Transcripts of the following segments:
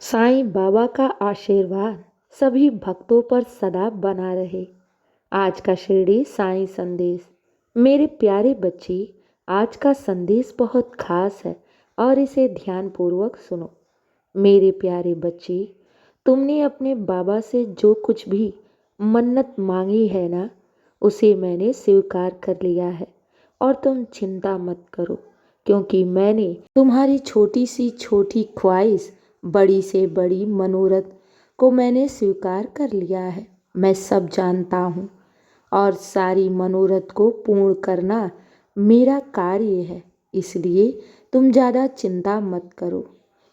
साईं बाबा का आशीर्वाद सभी भक्तों पर सदा बना रहे। आज का शिरडी साईं संदेश। मेरे प्यारे बच्चे, आज का संदेश बहुत खास है और इसे ध्यानपूर्वक सुनो। मेरे प्यारे बच्चे, तुमने अपने बाबा से जो कुछ भी मन्नत मांगी है ना, उसे मैंने स्वीकार कर लिया है। और तुम चिंता मत करो, क्योंकि मैंने तुम्हारी छोटी सी छोटी ख्वाहिश, बड़ी से बड़ी मनोरथ को मैंने स्वीकार कर लिया है। मैं सब जानता हूँ और सारी मनोरथ को पूर्ण करना मेरा कार्य है। इसलिए तुम ज़्यादा चिंता मत करो,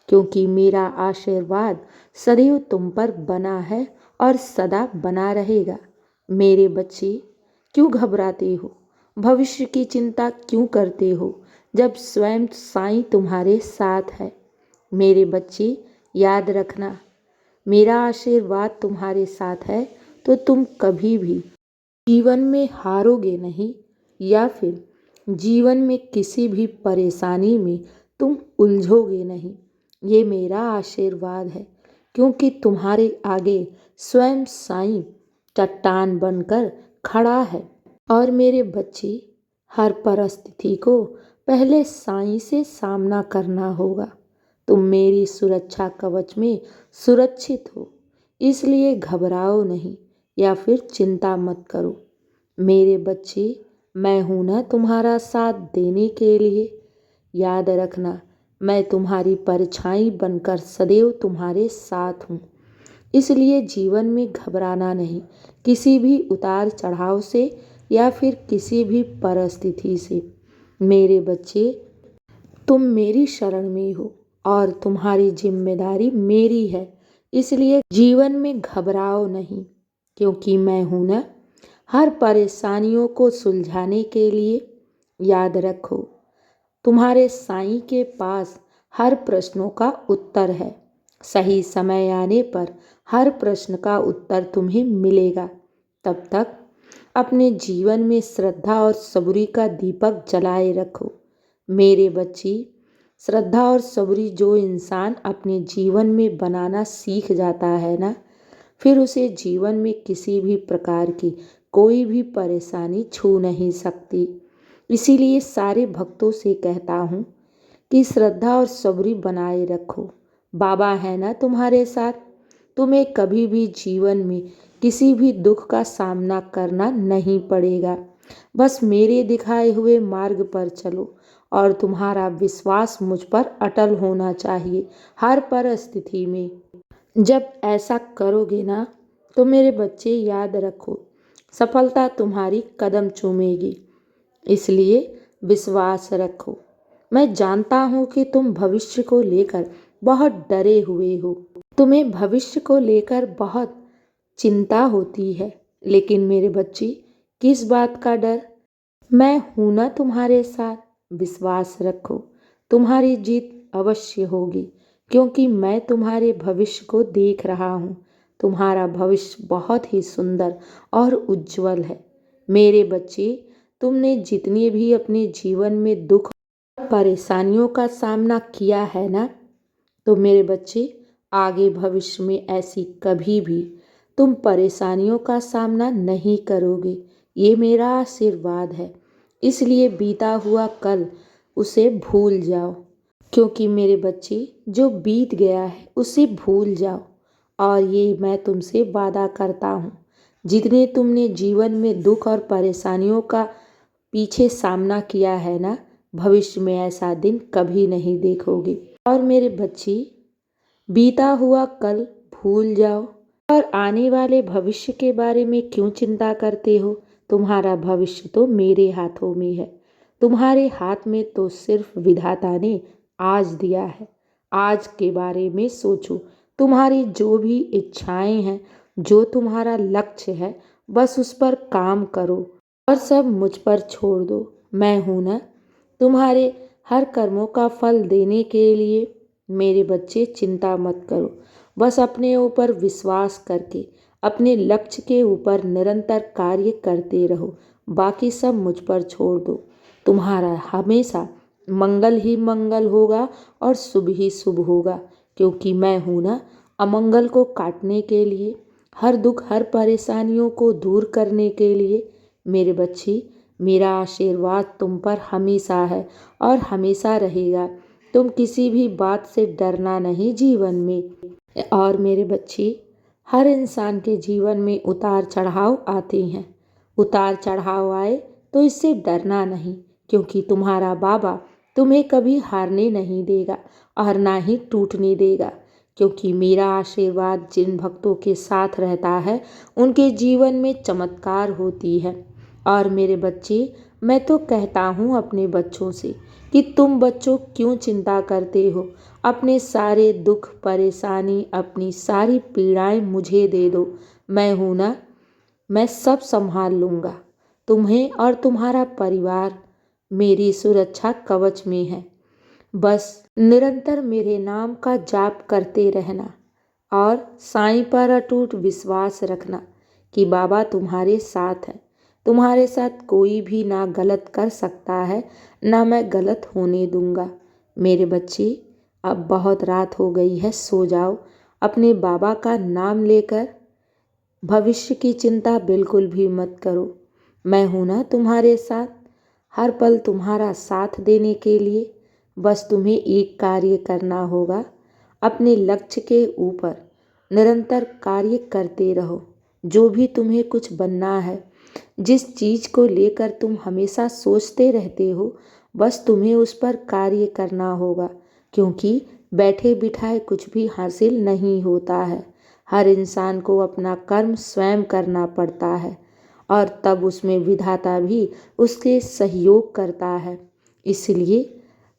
क्योंकि मेरा आशीर्वाद सदैव तुम पर बना है और सदा बना रहेगा। मेरे बच्चे, क्यों घबराते हो? भविष्य की चिंता क्यों करते हो, जब स्वयं साईं तुम्हारे साथ है? मेरे बच्चे, याद रखना, मेरा आशीर्वाद तुम्हारे साथ है तो तुम कभी भी जीवन में हारोगे नहीं, या फिर जीवन में किसी भी परेशानी में तुम उलझोगे नहीं। ये मेरा आशीर्वाद है, क्योंकि तुम्हारे आगे स्वयं साईं चट्टान बनकर खड़ा है। और मेरे बच्चे, हर परिस्थिति को पहले साईं से सामना करना होगा। तुम मेरी सुरक्षा कवच में सुरक्षित हो, इसलिए घबराओ नहीं या फिर चिंता मत करो। मेरे बच्चे, मैं हूं ना तुम्हारा साथ देने के लिए। याद रखना, मैं तुम्हारी परछाई बनकर सदैव तुम्हारे साथ हूँ। इसलिए जीवन में घबराना नहीं, किसी भी उतार चढ़ाव से या फिर किसी भी परिस्थिति से। मेरे बच्चे, तुम मेरी शरण में हो और तुम्हारी जिम्मेदारी मेरी है। इसलिए जीवन में घबराओ नहीं, क्योंकि मैं हूं ना हर परेशानियों को सुलझाने के लिए। याद रखो, तुम्हारे साईं के पास हर प्रश्नों का उत्तर है। सही समय आने पर हर प्रश्न का उत्तर तुम्हें मिलेगा। तब तक अपने जीवन में श्रद्धा और सबूरी का दीपक जलाए रखो। मेरे बच्चे, श्रद्धा और सबूरी जो इंसान अपने जीवन में बनाना सीख जाता है ना, फिर उसे जीवन में किसी भी प्रकार की कोई भी परेशानी छू नहीं सकती। इसीलिए सारे भक्तों से कहता हूँ कि श्रद्धा और सबूरी बनाए रखो। बाबा है ना तुम्हारे साथ। तुम्हें कभी भी जीवन में किसी भी दुख का सामना करना नहीं पड़ेगा। बस मेरे दिखाए हुए मार्ग पर चलो और तुम्हारा विश्वास मुझ पर अटल होना चाहिए हर परिस्थिति में। जब ऐसा करोगे ना, तो मेरे बच्चे याद रखो, सफलता तुम्हारी कदम चूमेगी। इसलिए विश्वास रखो। मैं जानता हूँ कि तुम भविष्य को लेकर बहुत डरे हुए हो। तुम्हें भविष्य को लेकर बहुत चिंता होती है, लेकिन मेरे बच्चे, किस बात का डर? मैं हूं ना तुम्हारे साथ। विश्वास रखो, तुम्हारी जीत अवश्य होगी, क्योंकि मैं तुम्हारे भविष्य को देख रहा हूँ। तुम्हारा भविष्य बहुत ही सुंदर और उज्जवल है। मेरे बच्चे, तुमने जितने भी अपने जीवन में दुख परेशानियों का सामना किया है ना, तो मेरे बच्चे, आगे भविष्य में ऐसी कभी भी तुम परेशानियों का सामना नहीं करोगे। ये मेरा आशीर्वाद है। इसलिए बीता हुआ कल उसे भूल जाओ, क्योंकि मेरे बच्चे, जो बीत गया है उसे भूल जाओ। और ये मैं तुमसे वादा करता हूँ, जितने तुमने जीवन में दुख और परेशानियों का पीछे सामना किया है ना, भविष्य में ऐसा दिन कभी नहीं देखोगे। और मेरे बच्चे, बीता हुआ कल भूल जाओ और आने वाले भविष्य के बारे में क्यों चिंता करते हो? तुम्हारा भविष्य तो मेरे हाथों में है। तुम्हारे हाथ में तो सिर्फ विधाता ने आज दिया है। आज के बारे में सोचो। तुम्हारी जो भी इच्छाएं हैं, जो तुम्हारा लक्ष्य है, बस उस पर काम करो और सब मुझ पर छोड़ दो। मैं हूं ना तुम्हारे हर कर्मों का फल देने के लिए। मेरे बच्चे, चिंता मत करो। बस अपने ऊपर विश्वास करके अपने लक्ष्य के ऊपर निरंतर कार्य करते रहो। बाकी सब मुझ पर छोड़ दो। तुम्हारा हमेशा मंगल ही मंगल होगा और शुभ ही शुभ होगा, क्योंकि मैं हूँ ना अमंगल को काटने के लिए, हर दुख हर परेशानियों को दूर करने के लिए। मेरे बच्ची, मेरा आशीर्वाद तुम पर हमेशा है और हमेशा रहेगा। तुम किसी भी बात से डरना नहीं जीवन में। और मेरे बच्ची, हर इंसान के जीवन में उतार चढ़ाव आते हैं। उतार चढ़ाव आए तो इससे डरना नहीं, क्योंकि तुम्हारा बाबा तुम्हें कभी हारने नहीं देगा और ना ही टूटने देगा। क्योंकि मेरा आशीर्वाद जिन भक्तों के साथ रहता है उनके जीवन में चमत्कार होती है। और मेरे बच्चे, मैं तो कहता हूँ अपने बच्चों से कि तुम बच्चों क्यों चिंता करते हो। अपने सारे दुख परेशानी, अपनी सारी पीड़ाएं मुझे दे दो। मैं हूँ ना, मैं सब संभाल लूँगा। तुम्हें और तुम्हारा परिवार मेरी सुरक्षा कवच में है। बस निरंतर मेरे नाम का जाप करते रहना और साईं पर अटूट विश्वास रखना कि बाबा तुम्हारे साथ है। तुम्हारे साथ कोई भी ना गलत कर सकता है, ना मैं गलत होने दूंगा। मेरे बच्चे, अब बहुत रात हो गई है, सो जाओ। अपने बाबा का नाम लेकर भविष्य की चिंता बिल्कुल भी मत करो। मैं हूं ना तुम्हारे साथ, हर पल तुम्हारा साथ देने के लिए। बस तुम्हें एक कार्य करना होगा, अपने लक्ष्य के ऊपर निरंतर कार्य करते रहो। जो भी तुम्हें कुछ बनना है, जिस चीज़ को लेकर तुम हमेशा सोचते रहते हो, बस तुम्हें उस पर कार्य करना होगा। क्योंकि बैठे बिठाए कुछ भी हासिल नहीं होता है। हर इंसान को अपना कर्म स्वयं करना पड़ता है और तब उसमें विधाता भी उसके सहयोग करता है। इसलिए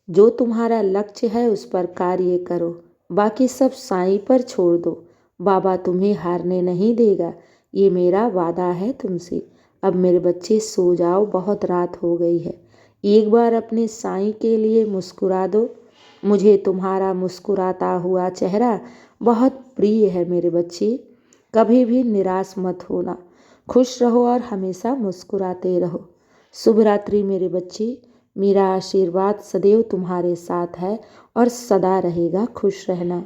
जो तुम्हारा लक्ष्य है उस पर कार्य करो, बाकी सब साईं पर छोड़ दो। बाबा तुम्हें हारने नहीं देगा, ये मेरा वादा है तुमसे। अब मेरे बच्चे सो जाओ, बहुत रात हो गई है। एक बार अपने साईं के लिए मुस्कुरा दो। मुझे तुम्हारा मुस्कुराता हुआ चेहरा बहुत प्रिय है मेरे बच्चे। कभी भी निराश मत होना, खुश रहो और हमेशा मुस्कुराते रहो। शुभ रात्रि मेरे बच्चे। मेरा आशीर्वाद सदैव तुम्हारे साथ है और सदा रहेगा। खुश रहना।